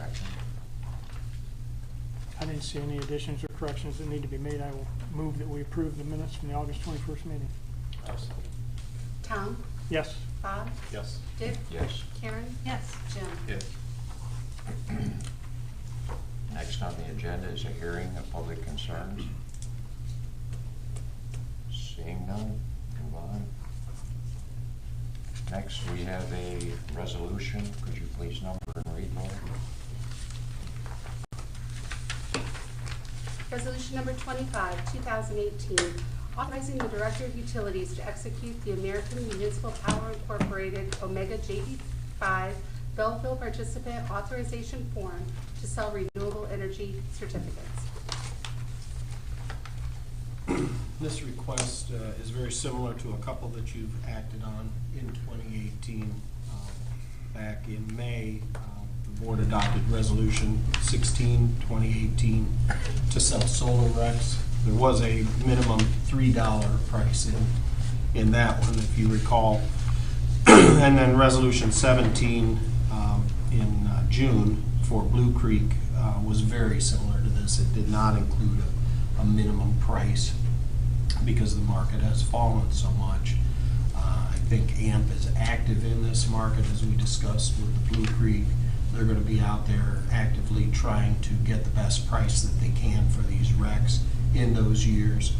action. I didn't see any additions or corrections that need to be made. I will move that we approve the minutes from the August 21st meeting. Tom? Yes. Bob? Yes. Dick? Yes. Karen? Yes. Jim? Yes. Next on the agenda is a hearing of public concerns. Seeing none, move on. Next, we have a resolution. Could you please number and read, Lord? Resolution number 25, 2018, authorizing the Director of Utilities to execute the American Municipal Power Incorporated Omega JV5 Belleville Participant Authorization Form to sell renewable energy certificates. This request is very similar to a couple that you've acted on in 2018. Back in May, the board adopted Resolution 16, 2018 to sell solar RECs. There was a minimum $3 price in that one, if you recall. And then Resolution 17 in June for Blue Creek was very similar to this. It did not include a minimum price because the market has fallen so much. I think AMP is active in this market, as we discussed with Blue Creek. They're going to be out there actively trying to get the best price that they can for these RECs in those years,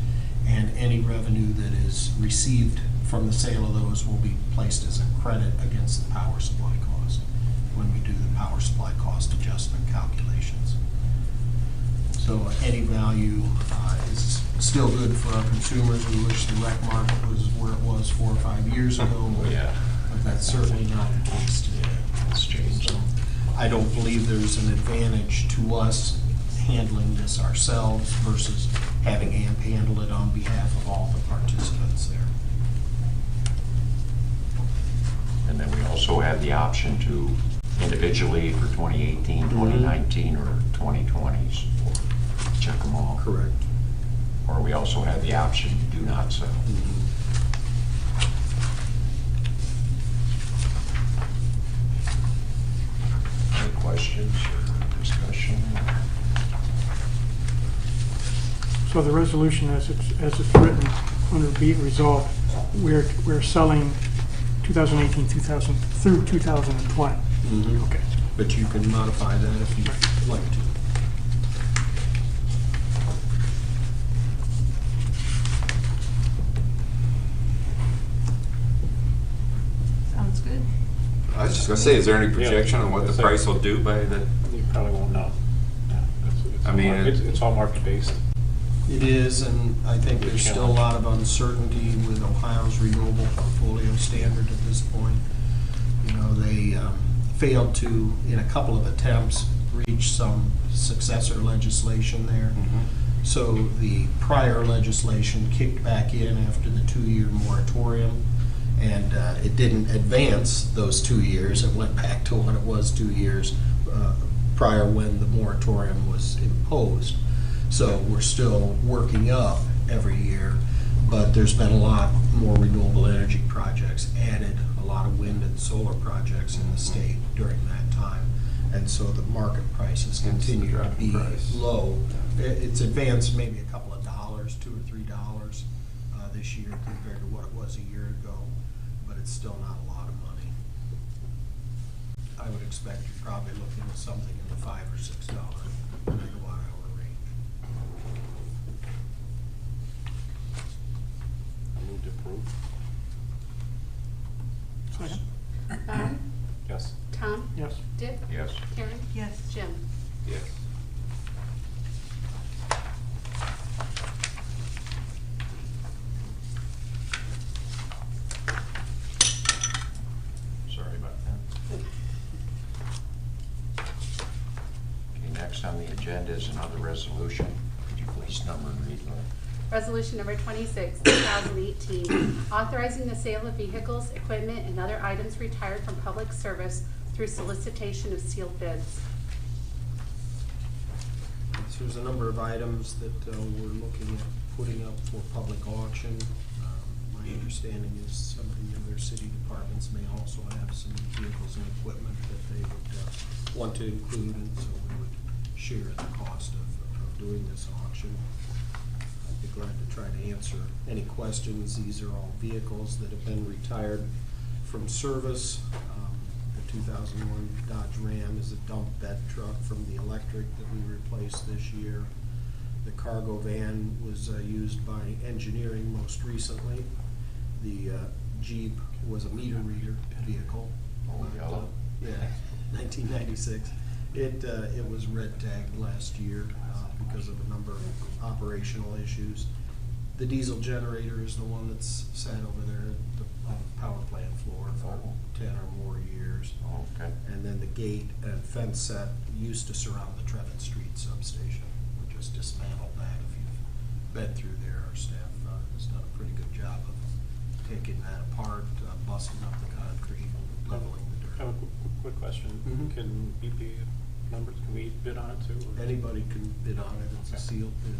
and any revenue that is received from the sale of those will be placed as a credit against the power supply cost when we do the power supply cost adjustment calculations. So any value is still good for our consumers. We wish the REC market was where it was 4 or 5 years ago, but that's certainly not the case today. It's changed. So I don't believe there's an advantage to us handling this ourselves versus having AMP handle it on behalf of all the participants there. And then we also have the option to individually for 2018, 2019, or 2020s, or check them all. Correct. Or we also have the option to do not sell. Any questions or discussion? So the resolution as it's written under be it resolved, we're selling 2018, 2000 through 2020. Okay. But you can modify that if you'd like to. Sounds good. I was just gonna say, is there any projection on what the price will do by the? You probably won't know. I mean, it's all market based. It is, and I think there's still a lot of uncertainty with Ohio's renewable portfolio standard at this point. You know, they failed to, in a couple of attempts, reach some successor legislation there. So the prior legislation kicked back in after the 2-year moratorium, and it didn't advance those 2 years. It went back to what it was 2 years prior when the moratorium was imposed. So we're still working up every year, but there's been a lot more renewable energy projects added, a lot of wind and solar projects in the state during that time. And so the market prices continue to be low. It's advanced maybe a couple of dollars, $2 or $3 this year compared to what it was a year ago, but it's still not a lot of money. I would expect you're probably looking at something in the $5 or $6 megawatt hour range. I move to approve. Second. Bob? Yes. Tom? Yes. Dick? Yes. Karen? Yes. Jim? Yes. Sorry about that. Okay, next on the agenda is another resolution. Could you please number and read, Lord? Resolution number 26, 2018, authorizing the sale of vehicles, equipment, and other items retired from public service through solicitation of sealed bids. So there's a number of items that we're looking at putting up for public auction. My my understanding is some of the other city departments may also have some vehicles and equipment that they would want to include, and so we would share in the cost of doing this auction. I'd be glad to try to answer any questions. These are all vehicles that have been retired from service. The 2001 Dodge Ram is a dump bed truck from the electric that we replaced this year. The cargo van was used by engineering most recently. The Jeep was a meter reader vehicle. Oh, yellow. Yeah, 1996. It was red tagged last year because of a number of operational issues. The diesel generator is the one that's sat over there at the power plant floor for 10 or more years. Oh, okay. And then the gate and fence set used to surround the Trevett Street substation. We just dismantled that. If you've been through there, our staff has done a pretty good job of taking that apart, busting up the concrete, and leveling the I have dirt. a quick question. Mhm. Can BP members, can we bid on it too? or- Anybody can bid on it. It's a Okay. sealed bid.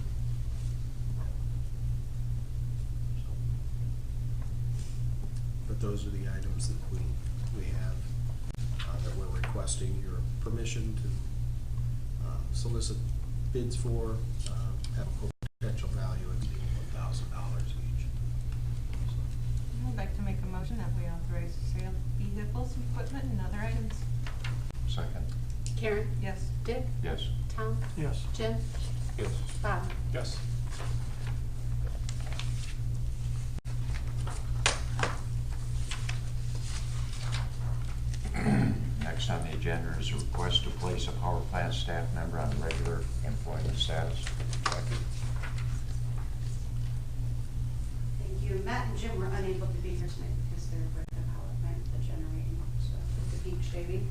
But those are the items that we have that we're requesting your permission to solicit bids for, have a potential value exceeding $1,000 each. I'd like to make a motion that we authorize the sale of vehicles, equipment, and other items. Second. Karen? Yes. Dick? Yes. Tom? Yes. Jim? Yes. Bob? Yes. Next on the agenda is a request to place a power plant staff member on regular employment status. Becky? Thank you. Matt and Jim were unable to be here tonight because they're with the power plant, the generating, so with the peak shaving.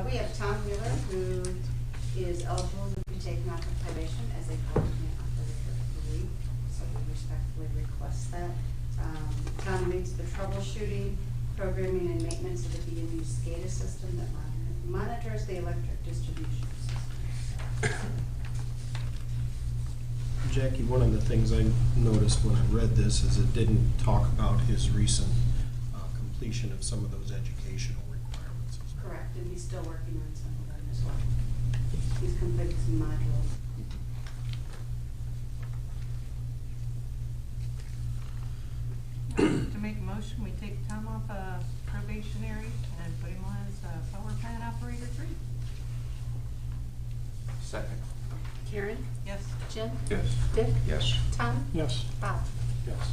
We have Tom Mueller, who is eligible to be taken off of probation as a power plant operator 3, so we respectfully request that. Tom leads the troubleshooting, programming, and maintenance of the BMU SCADA system that monitors the electric distribution system. Jackie, one of the things I noticed when I read this is it didn't talk about his recent completion of some of those educational requirements. Is that Correct, and he's still working on some of them as well. He's completed some modules. To make a motion, we take Tom off probationary and put him on as power plant operator 3. Second. Karen? Yes. Jim? Yes. Dick? Yes. Tom? Yes. Bob? Yes.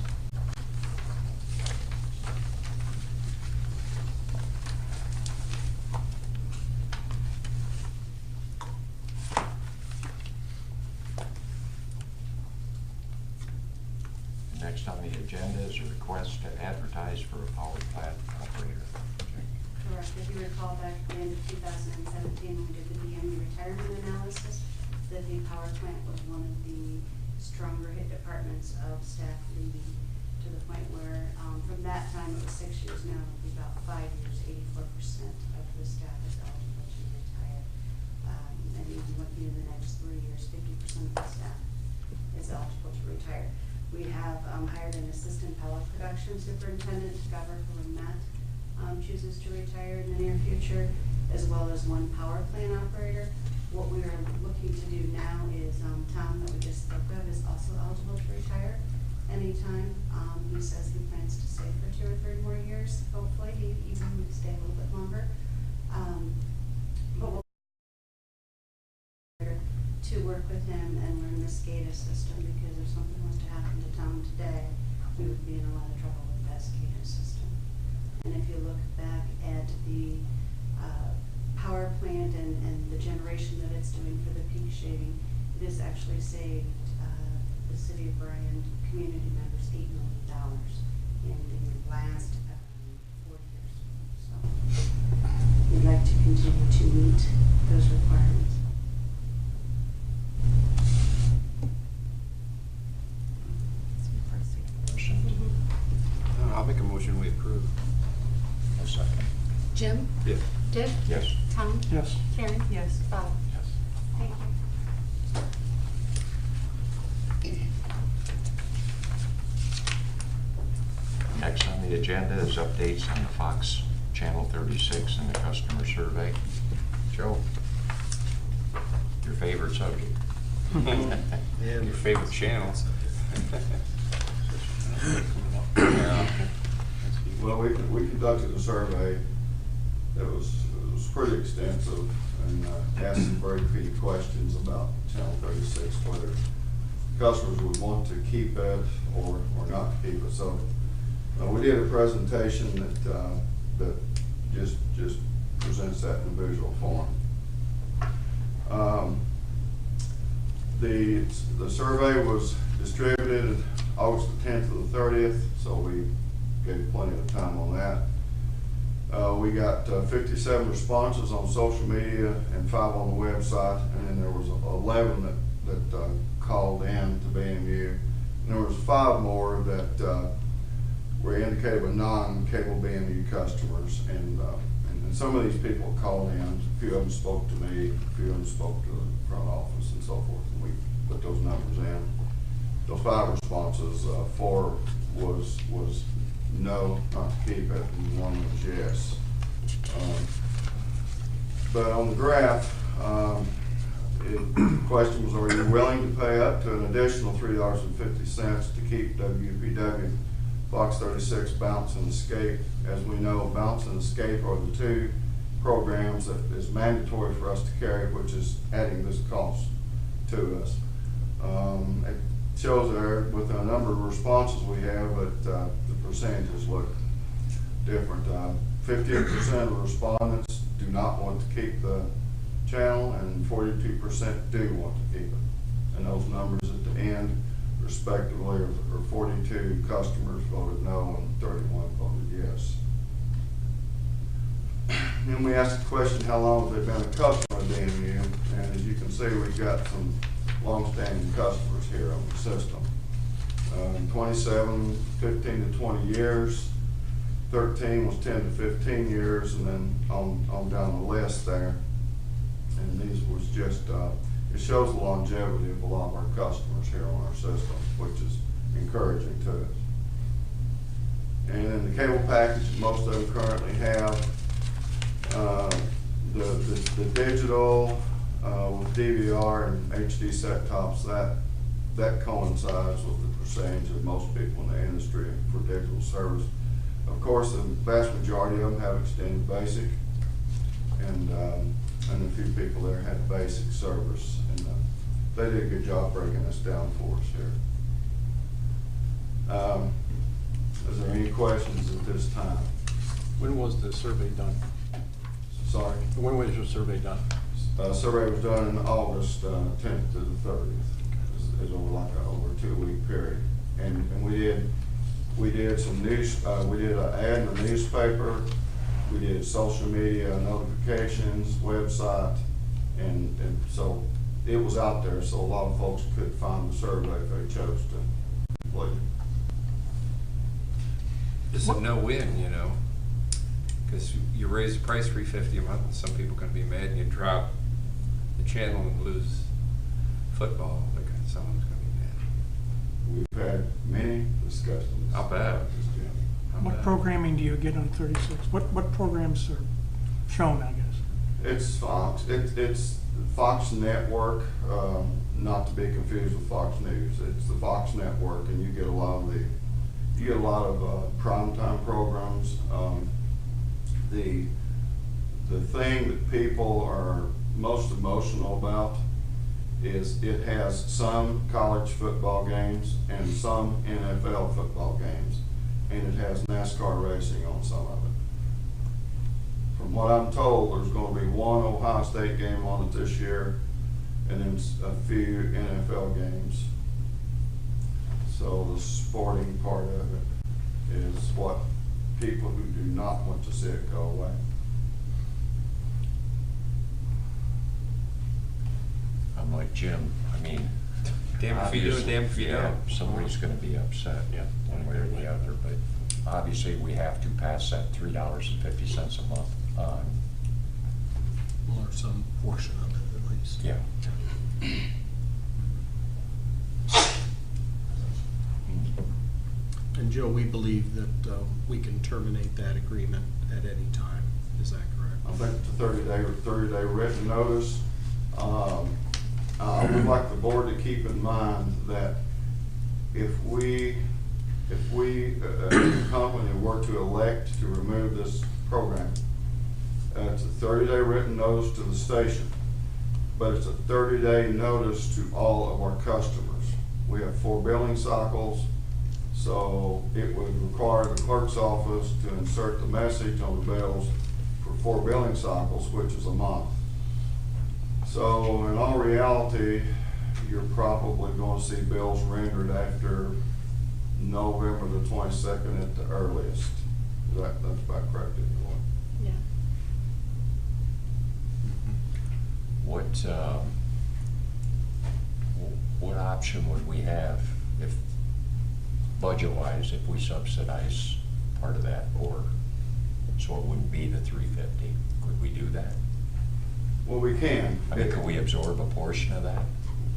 Next on the agenda is a request to advertise for a power plant operator. Correct. If you recall back at the end of 2017, when we did the BMU retirement analysis, that the power plant was one of the stronger hit departments of staff leaving, to the point where from that time, it was 6 years now, it'll be about 5 years, 84% of the staff is eligible to retire. And even looking in the next 3 years, 50% of the staff is eligible to retire. We have hired an assistant pellet production superintendent to cover for when Matt chooses to retire in the near future, as well as one power plant operator. What we are looking to do now is Tom, that we just spoke of, is also eligible to retire anytime. He says he plans to stay for 2 or 3 more years. Hopefully, he even stay a little bit longer. But we'll to work with him and learn the SCADA system, because if something was to happen to Tom today, we would be in a lot of trouble with that SCADA system. And if you look back at the power plant and the generation that it's doing for the peak shaving, it has actually saved the city of Bryan community members $8 million in the last 4 years. So we'd like to continue to meet those requirements. Motion. I'll make a motion, we approve. A second. Jim? Yes. Dick? Yes. Tom? Yes. Karen? Yes. Bob? Yes. Thank you. the agenda is updates on the Fox Channel 36 and the customer survey. Joe, your favorite subject? Your favorite channels? Well, we conducted a survey that was pretty extensive and asked some very key questions about Channel 36, whether customers would want to keep it or not keep it. So we did a presentation that just presents that in a visual form. The survey was distributed August the 10th to the 30th, so we gave plenty of time on that. We got 57 responses on social media and 5 on the website, and then there was 11 that called in to BMU. And there was 5 more that were indicated by non-cable BMU customers, and some of these people called in. A few of them spoke to me, a few of them spoke to the front office and so forth, and we put those numbers in. Those 5 responses, 4 was no, not to keep it, and 1 was yes. But on the graph, the question was, are you willing to pay up to an additional $3.50 to keep WPW Fox 36 Bounce and Escape? As we know, Bounce and Escape are the 2 programs that is mandatory for us to carry, which is adding this cost to us. It shows there with the number of responses we have, but the percentages look different. 58% of respondents do not want to keep the channel, and 42% do want to keep it. And those numbers at the end, respectively, are 42 customers voted no and 31 voted yes. Then we asked the question, how long have they been a customer of DMU? And as you can see, we've got some long-standing customers here on the system. 27, 15 to 20 years, 13 was 10 to 15 years, and then on down the list there. And these was just, it shows the longevity of a lot of our customers here on our system, which is encouraging to us. And then the cable package, most of them currently have the digital with DVR and HD set tops, that coincides with the percentage of most people in the industry for digital service. Of course, the vast majority of them have extended basic, and a few people there had basic service, and they did a good job breaking this down for us here. Is there any questions at this time? When was the survey done? Sorry? When was your survey done? Survey was done in August 10th to the 30th. It's over like over a 2-week period, and we did some news. We did an ad in the newspaper. We did social media notifications, website, and so it was out there. So a lot of folks could find the survey if they chose to complete it. It's a no-win, you know, because you raise the price $3.50 a month, and some people are going to be mad, and you drop the channel and lose football. Someone's going to be mad. We've had many discussions. How bad? What programming do you get on 36? What programs are shown, I guess? It's Fox. It's Fox Network, not to be confused with Fox News. It's the Fox Network, and you get a lot of primetime programs. The thing that people are most emotional about is it has some college football games and some NFL football games, and it has NASCAR racing on some of it. From what I'm told, there's going to be 1 Ohio State game on it this year, and then a few NFL games. So the sporting part of it is what people who do not want to see it go away. I'm like Jim, I mean. Damn if you do, obviously, damn if you don't. Somebody's gonna be upset, Yeah. one way or the other, but obviously we have to pass that $3.50 a month on. Or some portion of it at least. Yeah. And Joe, we believe that we can terminate that agreement at any time. Is that correct? I think it's a 30-day written notice. I would like the board to keep in mind that if the company were to elect to remove this program, it's a 30-day written notice to the station, but it's a 30-day notice to all of our customers. We have 4 billing cycles, so it would require the clerk's office to insert the message on the bills for 4 billing cycles, which is a month. So in all reality, you're probably going to see bills rendered after November the 22nd at the earliest. That's about correct, if you want. Yeah. What option would we have if, budget-wise, if we subsidize part of that, or, so it wouldn't be the 350? Could we do that? Well, we can. I mean, could we absorb a portion of that?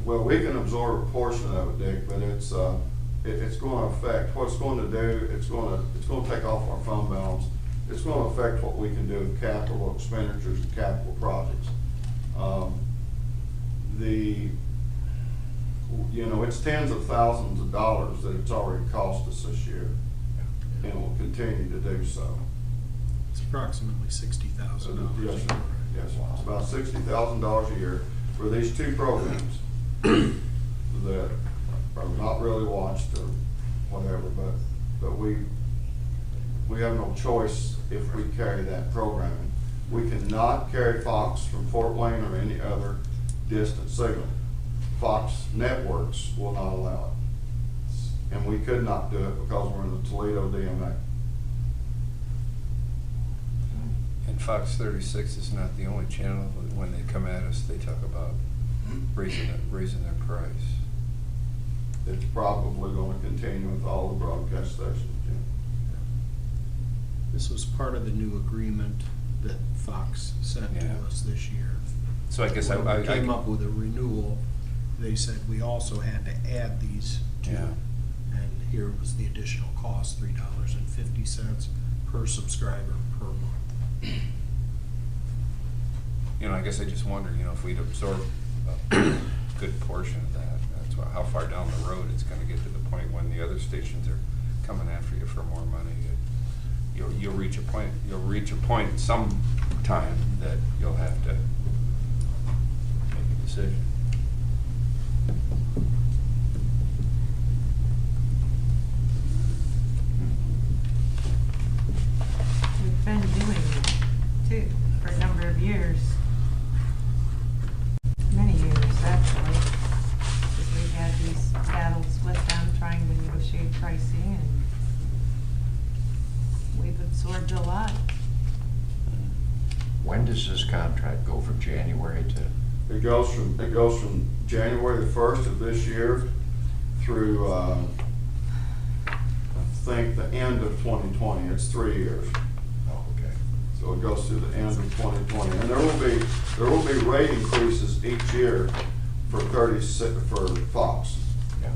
Well, we can absorb a portion of it, Dick, but it's going to affect, what it's going to do, it's going to take off our fund balance. It's going to affect what we can do with capital expenditures and capital projects. It's tens of thousands of dollars that it's already cost us this year, and will continue to do so. It's approximately $60,000. Yes, sir. Yes, it's about $60,000 a year for these 2 programs that are not really watched or whatever, but we have no choice if we carry that programming. We cannot carry Fox from Fort Wayne or any other distant signal. Fox networks will not allow it. And we could not do it because we're in the Toledo DMA. And Fox 36 is not the only channel. When they come at us, they talk about raising their price. It's probably going to continue with all the broadcast stations. Yeah. This was part of the new agreement that Fox sent to Yeah. us this year. So I guess When I we came up with a renewal, they said we also had to add these 2. Yeah. And here was the additional cost, $3.50 per subscriber per month. I guess I just wonder, if we'd absorb a good portion of that, that's how far down the road it's gonna get to the point when the other stations are coming after you for more money. You'll reach a point sometime that you'll have to make a decision. We've been doing it too, for a number of years. Many years, actually. Because we've had these battles with them, trying to negotiate pricing, and we've absorbed a lot. When does this contract go from January to? It goes from January the 1st of this year through, I think, the end of 2020. It's 3 years. Oh, okay. So it goes to the end of 2020. And there will be rate increases each year for Fox. Yeah.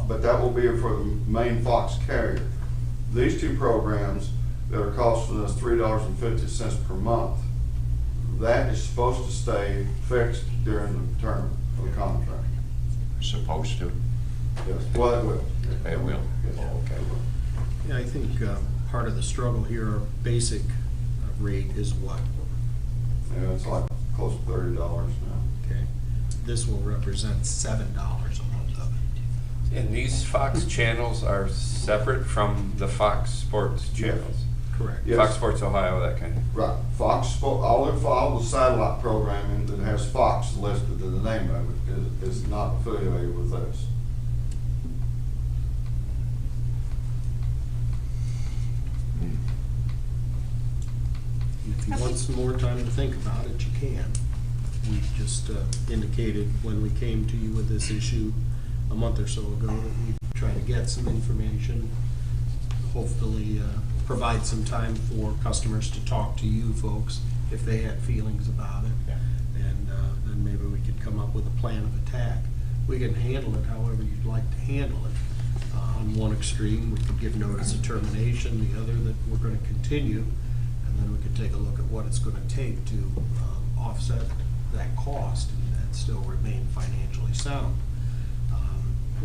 But that will be for the main Fox carrier. These 2 programs that are costing us $3.50 per month, that is supposed to stay fixed during the term of the contract. Supposed to? Yes, well, it will. It will? Yes. Oh, okay. Yeah, I think part of the struggle here, our basic rate is what? Yeah, it's like close to $30 now. Okay. This will represent $7 a month of it. And these Fox channels are separate from the Fox Sports channels? Correct. Yes. Fox Sports Ohio, that kind of. Right, all the satellite programming that has Fox listed in the name of it is not affiliated with us. And if you want some more time to think about it, you can. We just indicated when we came to you with this issue a month or so ago that we try to get some information, hopefully provide some time for customers to talk to you folks if they had feelings about it. Yeah. And then maybe we could come up with a plan of attack. We can handle it however you'd like to handle it. On one extreme, we could give notice of termination, the other that we're gonna continue, and then we could take a look at what it's gonna take to offset that cost and still remain financially sound.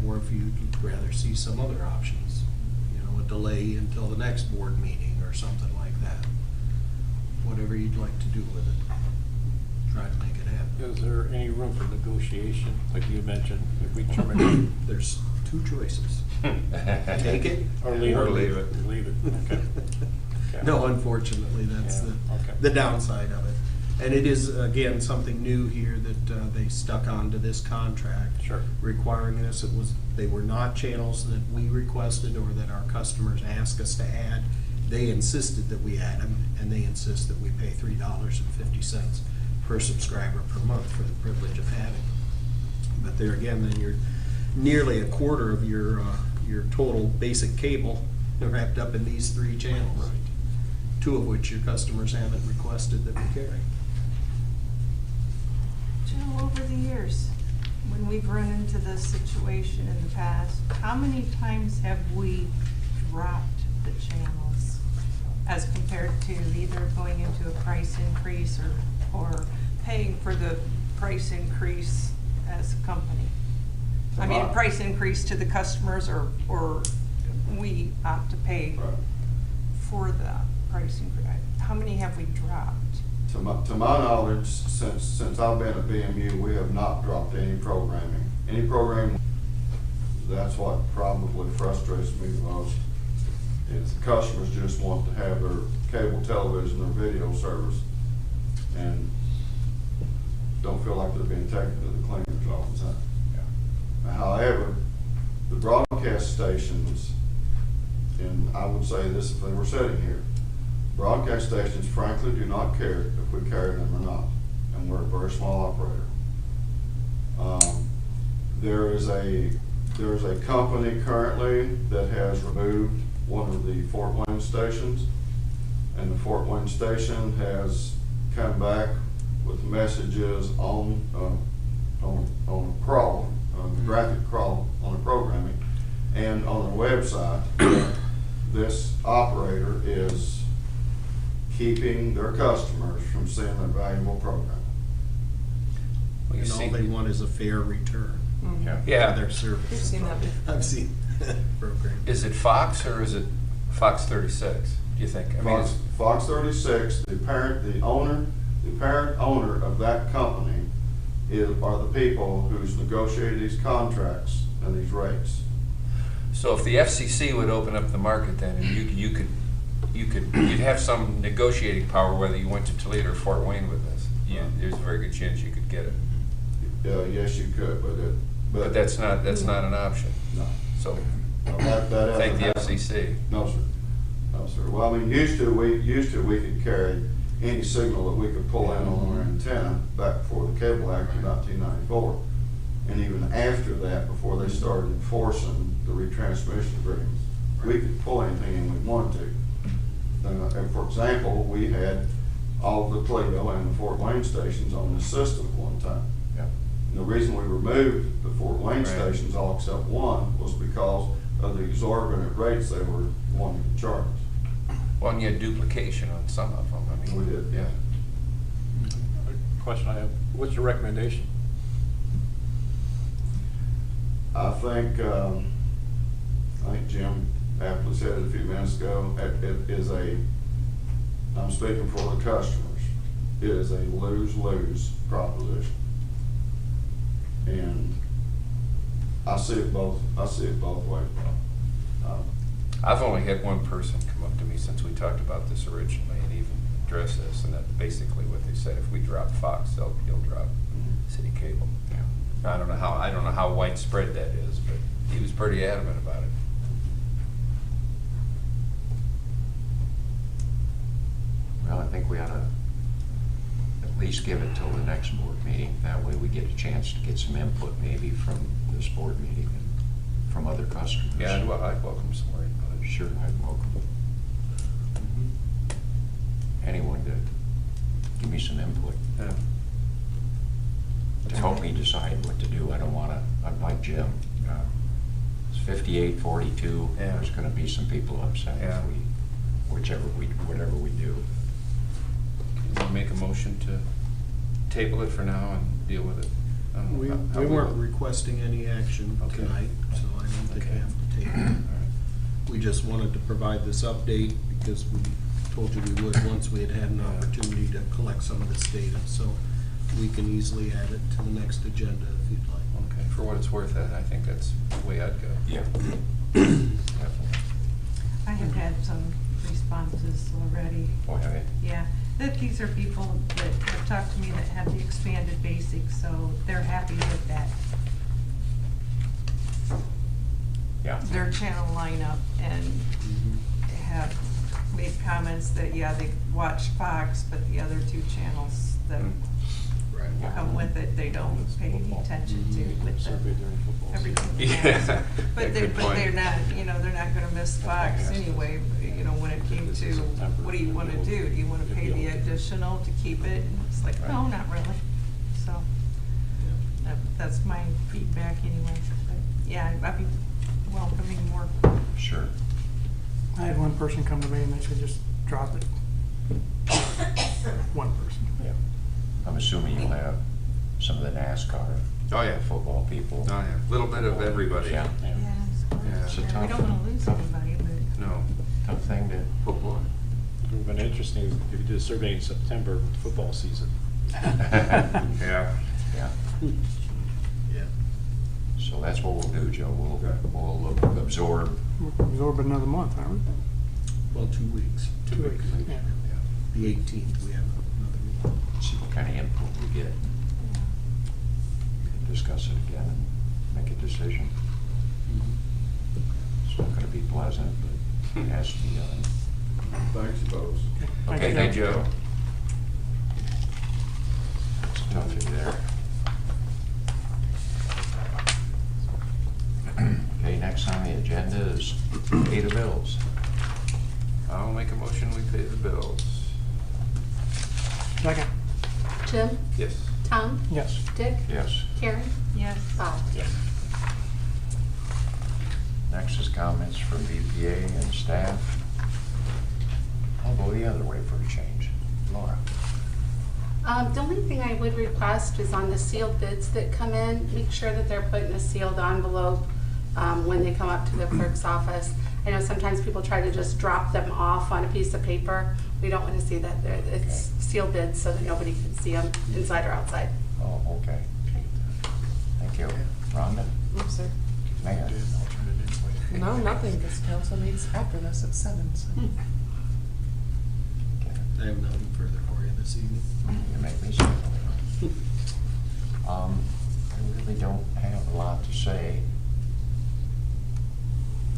Or if you'd rather see some other options, you know, a delay until the next board meeting or something like that. Whatever you'd like to do with it, try to make it happen. Is there any room for negotiation, like you mentioned, if we terminate? There's two choices. Take it Or leave Or it? leave it. Leave it, okay. Okay. No, unfortunately, that's Yeah, okay. the downside of it. And it is, again, something new here that they stuck onto this contract. Sure. Requiring this. They were not channels that we requested or that our customers asked us to add. They insisted that we add them, and they insist that we pay $3.50 per subscriber per month for the privilege of having them. But there again, then you're nearly a quarter of your total basic cable wrapped up in these three channels. Two of which your customers haven't requested that we carry. Joe, over the years, when we've run into this situation in the past, how many times have we dropped the channels as compared to either going into a price increase or paying for the price increase as a company? I mean, a price increase to the customers or we opt to pay Right. for the price increase? How many have we dropped? To my knowledge, since I've been at BMU, we have not dropped any programming. Any programming, that's what probably frustrates me the most, is the customers just want to have their cable television or video service and don't feel like they're being taken to the cleaners all the time. However, the broadcast stations, and I would say this if they were sitting here, broadcast stations frankly do not care if we carry them or not, and we're a very small operator. There is a company currently that has removed one of the Fort Wayne stations, and the Fort Wayne station has come back with messages on a crawl, graphic crawl on the programming, and on their website. This operator is keeping their customers from seeing their valuable programming. Well, you And all see- they want is a fair return Yeah. for their service. We've seen that before. I've seen that program. Is it Fox or is it Fox 36, do you think? I mean, Fox 36, the parent owner of that company are the people who's negotiated these contracts and these rates. so if the FCC would open up the market then, and you'd have some negotiating power whether you went to Toledo or Fort Wayne with this. There's a very good chance you could get it. Yes, you could, But that's not an option. No. So That thank the hasn't happened. FCC. No, sir. No, sir. Well, I mean, used to we could carry any signal that we could pull in on our antenna back before the Cable Act of 1994. And even after that, before they started enforcing the retransmission agreements, we could pull anything in we wanted to. And for example, we had all the Toledo and the Fort Wayne stations on this system at one time. Yeah. And the reason we removed the Fort Wayne Right. stations, all except one, was because of the exorbitant rates they were wanting to charge. Well, and you had duplication on some of them. I mean, We did, yeah. Question I have, what's your recommendation? I think Jim aptly said it a few minutes ago, it is I'm speaking for the customers, it is a lose-lose proposition. And I see it both ways, Bob. I've only had one person come up to me since we talked about this originally and even address this, and that's basically what they said. If we drop Fox, he'll drop city cable. I don't know how widespread that is, but he was pretty adamant about it. Well, I think we ought to at least give it till the next board meeting. That way we get a chance to get some input maybe from this board meeting and from other customers. Yeah, I'd welcome some more input. Sure, I'd welcome anyone to give me some input Yeah. to help me decide what to do. I don't want to, I'm like Jim, as 58, 42, Yeah. there's gonna be some people upset Yeah. if whatever we do. Can we make a motion to table it for now and deal with it? I don't know We how we weren't will. requesting any action Okay. tonight, so I don't think we Okay. have to take it. All right. We just wanted to provide this update because we told you we would once we had had an opportunity to collect some of this data. So we can easily add it to the next agenda if you'd like. Okay, for what it's worth, I think that's the way I'd go. Yeah. Definitely. I have had some responses already. Oh, have you? Yeah, that these are people that have talked to me that have the expanded basics, so they're happy with that. Yeah. Their channel lineup and have made comments that, yeah, they watch Fox, but the other two channels that Right. come with it, they don't pay any attention to with Survey the, during football season. everything. Yeah. else. But Good point. they're not, you know, they're not gonna miss Fox anyway, you know, when it came This to, is September. what do you wanna do? Do you wanna pay the additional to keep it? And it's like, no, not really. So, that's my feedback anyway. But, yeah, I'd be welcoming more. Sure. I had one person come to me and they said, just drop it. One person. Yeah. I'm assuming you'll have some of the NASCAR. Oh, yeah. Football people. Oh, yeah, little bit of everybody. Yeah. Yeah, It's a we tough- don't wanna lose tough- anybody, but. No. Tough thing to. Oh, boy. It would have been interesting if you did a survey in September, football season. Yeah. Yeah. Yeah. So that's what we'll do, Joe. We'll absorb. We'll absorb another month, aren't we? Well, 2 weeks. 2 weeks, yeah. The 18th, we have another meeting. See what kind of input we get. We can discuss it again and make a decision. It's not gonna be pleasant, but it has to be done. Thanks, folks. Okay, thank you, Joe. It's nothing there. Okay, next on the agenda is pay the bills. I'll make a motion, we pay the bills. Second. Jim? Yes. Tom? Yes. Dick? Yes. Karen? Yes. Bob? Next is comments from BPA and staff. I'll go the other way for a change. Laura? The only thing I would request is on the sealed bids that come in, make sure that they're put in a sealed envelope when they come up to the clerk's office. I know sometimes people try to just drop them off on a piece of paper. We don't want to see that. It's sealed bids so that nobody can see them inside or outside. Oh, okay. Thank you. Rhonda? No, sir. Mayor? No, nothing, because council meets after this at 7, so. Okay. I have nothing further for you this evening. You make me sick. I really don't have a lot to say.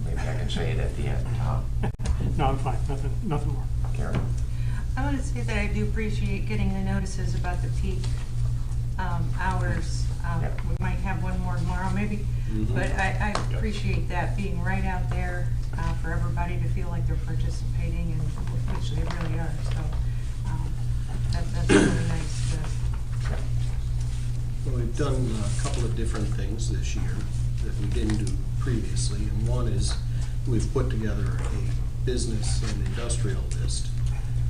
Maybe I can say it at the end. Tom? No, I'm fine, nothing more. Karen? I want to say that I do appreciate getting the notices about the peak hours. Yeah. We might have one more tomorrow, maybe, but I appreciate that being right out there for everybody to feel like they're participating, and which they really are. So that's really nice to. Well, we've done a couple of different things this year that we didn't do previously, and one is we've put together a business and industrial list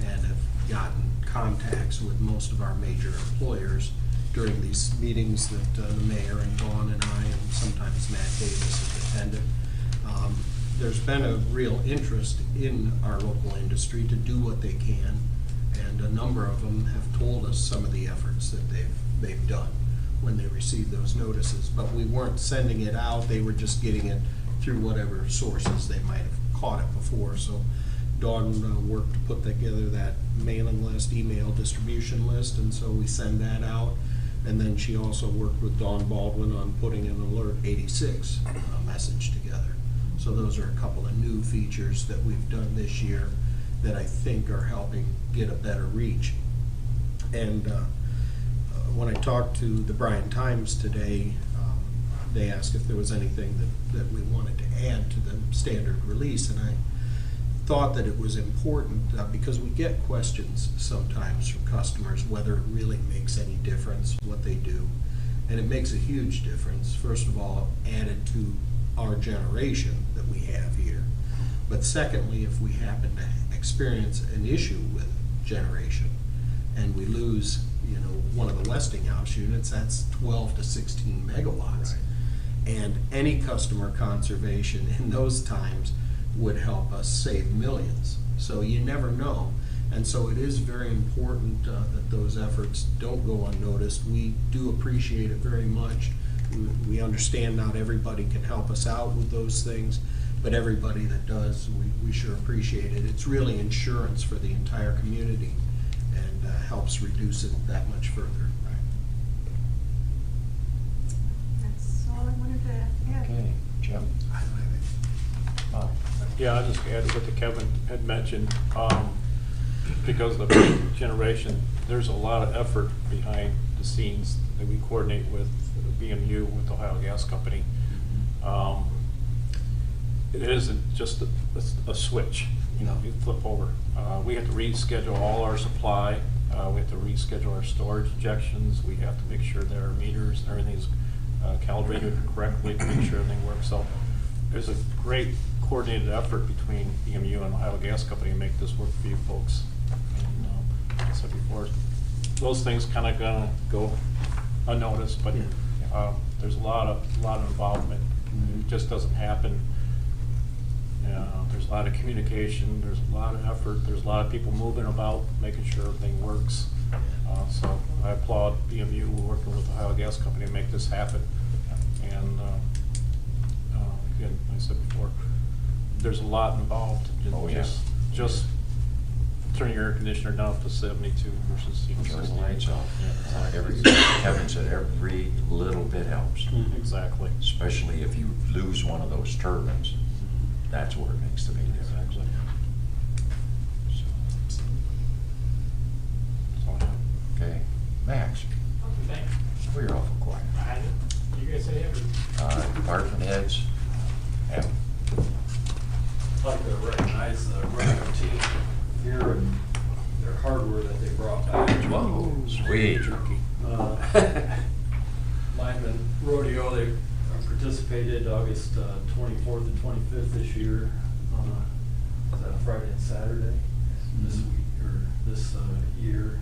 and have gotten contacts with most of our major employers during these meetings that the mayor and Dawn and I, and sometimes Matt Davis has attended. There's been a real interest in our local industry to do what they can, and a number of them have told us some of the efforts that they've done when they received those notices. But we weren't sending it out, they were just getting it through whatever sources they might have caught it before. So Dawn worked to put together that mailing list, email distribution list, and so we send that out. And then she also worked with Dawn Baldwin on putting an Alert 86 message together. So those are a couple of new features that we've done this year that I think are helping get a better reach. And when I talked to the Bryan Times today, they asked if there was anything that we wanted to add to the standard release, and I thought that it was important because we get questions sometimes from customers whether it really makes any difference what they do, and it makes a huge difference. First of all, added to our generation that we have here. But secondly, if we happen to experience an issue with generation and we lose, you know, one of the Westinghouse units, that's 12 to 16 megawatts. And any customer conservation in those times would help us save millions. So you never know. And so it is very important that those efforts don't go unnoticed. We do appreciate it very much. We understand not everybody can help us out with those things, but everybody that does, we sure appreciate it. It's really insurance for the entire community and helps reduce it that much further. That's all I wanted to add. Okay, Jim? Bob? Yeah, I'll just add what Kevin had mentioned. Because of the generation, there's a lot of effort behind the scenes that we coordinate with BMU, with Ohio Gas Company. It isn't just a switch, you know, you flip over. We have to reschedule all our supply. We have to reschedule our storage injections. We have to make sure that our meters and everything's calibrated correctly to make sure everything works. So there's a great coordinated effort between BMU and Ohio Gas Company to make this work for you folks. And, like I said before, those things kind of gonna go unnoticed, but there's a lot of involvement. It just doesn't happen. There's a lot of communication. There's a lot of effort. There's a lot of people moving about, making sure everything works. So I applaud BMU working with Ohio Gas Company to make this happen. And again, like I said before, there's a lot involved. Oh, yeah. Just turning your air conditioner down to 72 versus Turn the 60. lights off. Yeah, Kevin said every little bit helps. exactly. Especially if you lose one of those turbines, that's where it makes the big difference. Exactly. So, That's all I have. okay, Max, Thanks. we're awful quiet. You guys say everything. Department heads, have I'd like to recognize the Bryan team here and their hardware that they brought back. whoa, sweet. Lineman Rodeo, they participated August 24th and 25th this year on was that a Friday and Saturday this week or this year.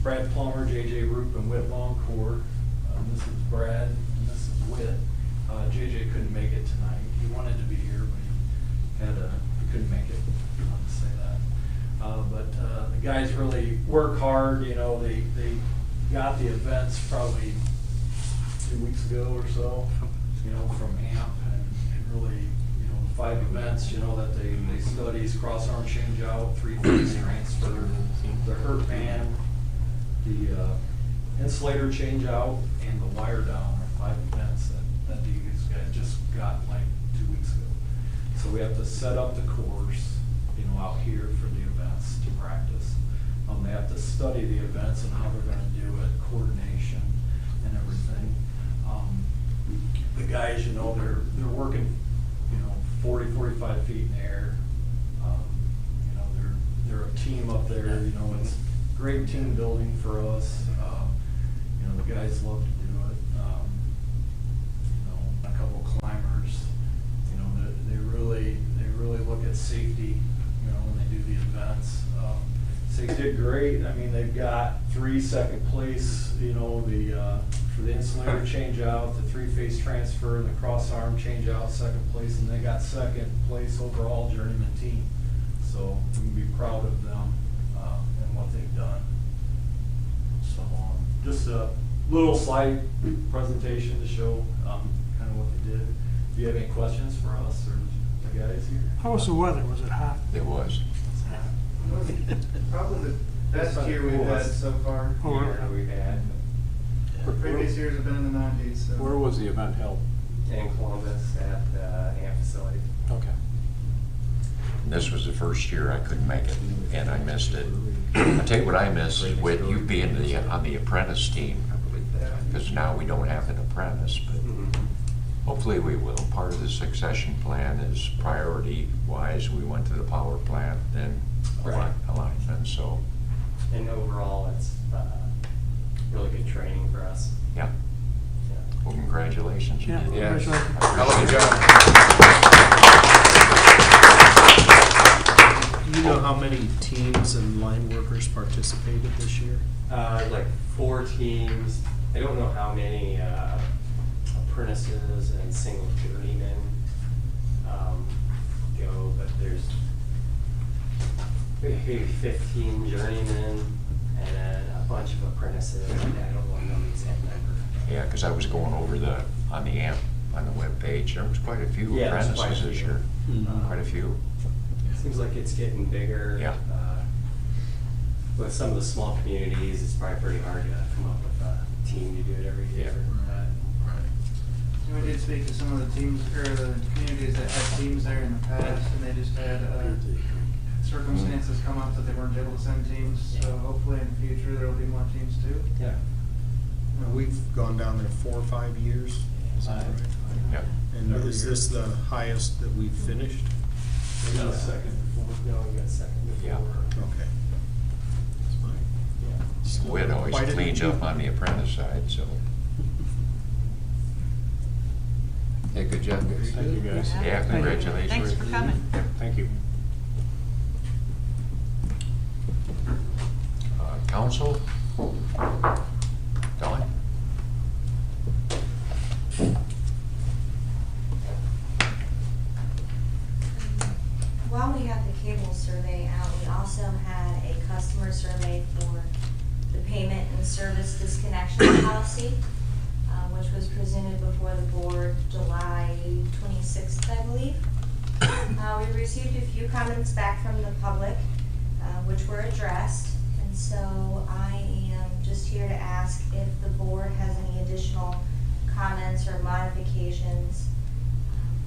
Brad Plummer, JJ Roop, and Whit Longcore. This is Brad and this is Whit. JJ couldn't make it tonight. He wanted to be here, but he couldn't make it. I wanted to say that. But the guys really work hard. You know, they got the events probably 2 weeks ago or so, you know, from AMP and really, you know, 5 events, you know, that they studies, cross-arm change-out, 3-phase transfer, the hurt band, the insulator change-out, and the wire down are 5 events that these guys just got like 2 weeks ago. So we have to set up the course, you know, out here for the events to practice. They have to study the events and how they're gonna do it, coordination and everything. The guys, you know, they're working, you know, 40, 45 feet in the air. You know, they're a team up there, you know, it's great team building for us. You know, the guys love to do it. You know, a couple climbers, you know, they really look at safety, you know, when they do the events. They did great. I mean, they've got 3 second place, you know, for the insulator change out, the 3-phase transfer, and the cross arm change out, 2nd place, and they got 2nd place overall journeyman team. So we can be proud of them and what they've done. So just a little slide presentation to show kind of what they did. Do you have any questions for us or the guys here? How was the weather? Was it hot? It was. Probably the best year we've had so far. Oh, really? Year we've had. The previous years have been in the 90s. So. Where was the event held? In Columbus at the AMP facility. Okay. This was the first year I couldn't make it, and I missed it. I'll tell you what I missed, with you being on the apprentice team, because now we don't have an apprentice, but hopefully we will. Part of the succession plan is priority-wise, we went to the power plant, then alignment, so. And overall, it's really good training for us. Yeah. Well, congratulations. You Yeah, did. congratulations. Hell of a job. Do you know how many teams and line workers participated this year? Like 4 teams. I don't know how many apprentices and single journeymen go, but there's maybe 15 journeymen and then a bunch of apprentices. I don't know the exact number. Yeah, because I was going over on the webpage, there was quite a few Yeah, there's quite a apprentices this few. year. Mhm. Quite a few. Seems like it's getting bigger. Yeah. With some of the small communities, it's probably pretty hard to come up with a team to do it every year. We did speak to some of the teams, or the communities that had teams there in the past, and they just had circumstances come up that they weren't able to send teams. So hopefully in the future, there will be more teams too. Yeah. We've gone down there 4 or 5 years. Is that right? Yep. And is this the highest that we've finished? We got a second before. No, we got second before. Yeah. Okay. That's fine. Yeah. We'd always Quite a cleaned few. up on the apprentice side, so. Yeah, good job, guys. Thank you, guys. Yeah, congratulations. Thanks for coming. Thank you. Council? Dawn? While we had the cable survey out, we also had a customer survey for the payment and service disconnection policy, which was presented before the board July 26th, I believe. We received a few comments back from the public, which were addressed, and so I am just here to ask if the board has any additional comments or modifications.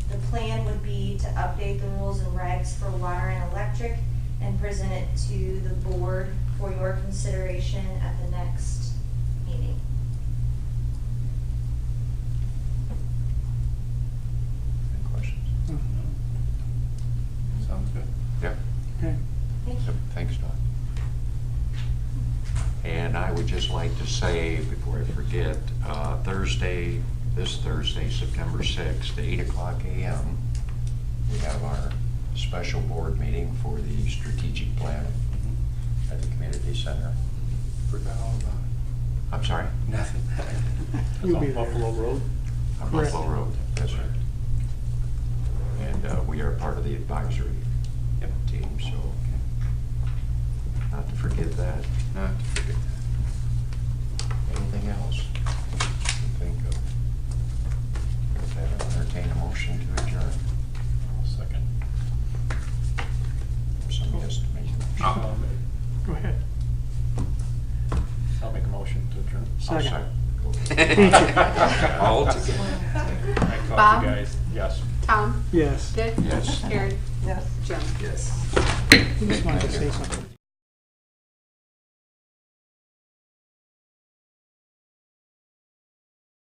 The plan would be to update the rules and regs for water and electric and present it to the board for your consideration at the next meeting. Any questions? Sounds good. Yeah. Okay. Thank you. Yep, thanks, Don. And I would just like to say, before I forget, this Thursday, September 6th, 8:00 a.m., we have our special board meeting for the strategic planning at the community center. Forgot all about it. I'm sorry? Nothing. You'll be It's on there. Buffalo Road. On Correct. Buffalo Road, that's right. And we are part of the advisory team, so not to forget that. Not to forget that. Anything else you can think of? With that, I'll entertain a motion to adjourn. Second. Somebody has to make a motion. Go ahead. I'll make a motion to adjourn. I'll Second. All together. I Bob? caught you guys. Yes. Tom? Yes. Dick? Yes. Karen? Yes. Jim? Yes. He just wanted to say something.